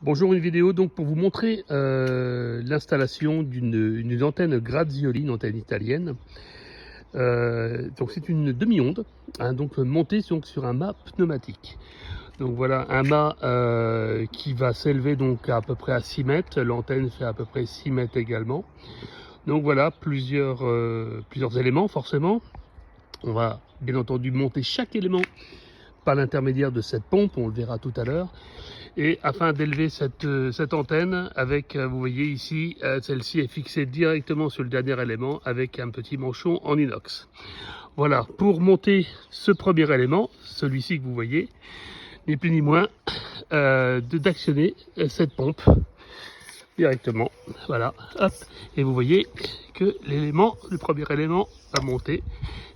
Bonjour, une vidéo donc pour vous montrer l'installation d'une antenne Grazioli, une antenne italienne. Donc c'est une demi-onde, hein, donc montée donc sur un mât pneumatique. Donc voilà un mât qui va s'élever donc à peu près à 6 mètres, l'antenne fait à peu près 6 mètres également. Donc voilà plusieurs éléments forcément. On va bien entendu monter chaque élément par l'intermédiaire de cette pompe, on le verra tout à l'heure. Et afin d'élever cette antenne, avec, vous voyez ici, celle-ci est fixée directement sur le dernier élément avec un petit manchon en inox. Voilà, pour monter ce premier élément, celui-ci que vous voyez, ni plus ni moins, d'actionner cette pompe directement. Voilà, hop, et vous voyez que le premier élément va monter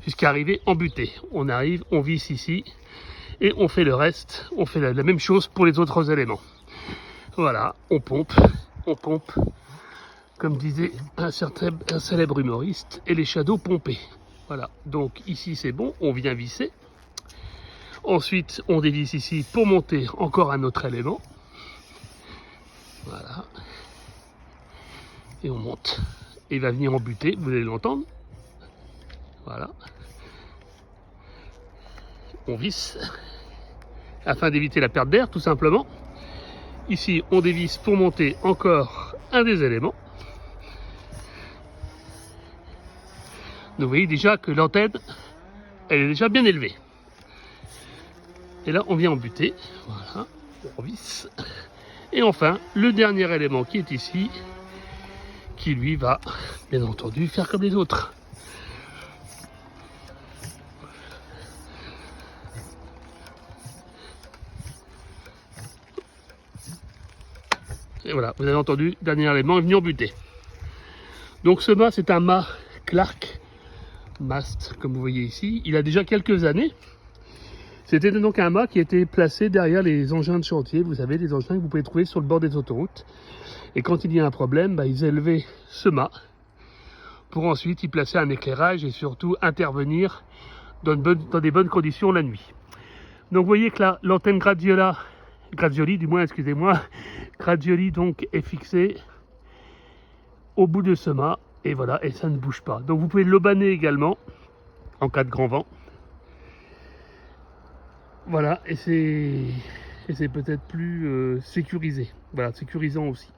jusqu'à arriver en butée. On arrive, on visse ici. Et on fait le reste, on fait la même chose pour les autres éléments. Voilà, on pompe, comme disait un célèbre humoriste, et les shadows pompés. Voilà, donc ici c'est bon, on vient visser. Ensuite, on dévisse ici pour monter encore un autre élément. Voilà. Et on monte. Et il va venir en butée, vous allez l'entendre. Voilà. On visse afin d'éviter la perte d'air tout simplement. Ici on dévisse pour monter encore un des éléments. Donc vous voyez déjà que l'antenne elle est déjà bien élevée. Et là on vient en buter, voilà, on visse. Et enfin le dernier élément qui est ici, qui lui va bien entendu faire comme les autres. Et voilà, vous avez entendu, dernier élément est venu en buter. Donc ce mât, c'est un mât Clark Mast, comme vous voyez ici. Il a déjà quelques années. C'était donc un mât qui était placé derrière les engins de chantier. Vous savez, les engins que vous pouvez trouver sur le bord des autoroutes. Et quand il y a un problème, ils élevaient ce mât pour ensuite y placer un éclairage et surtout intervenir dans des bonnes conditions la nuit. Donc vous voyez que là, l'antenne Grazioli du moins, excusez-moi, Grazioli donc est fixée au bout de ce mât et voilà, et ça ne bouge pas. Donc vous pouvez l'aubaner également en cas de grand vent. Voilà, et c'est peut-être plus sécurisé, voilà, sécurisant aussi.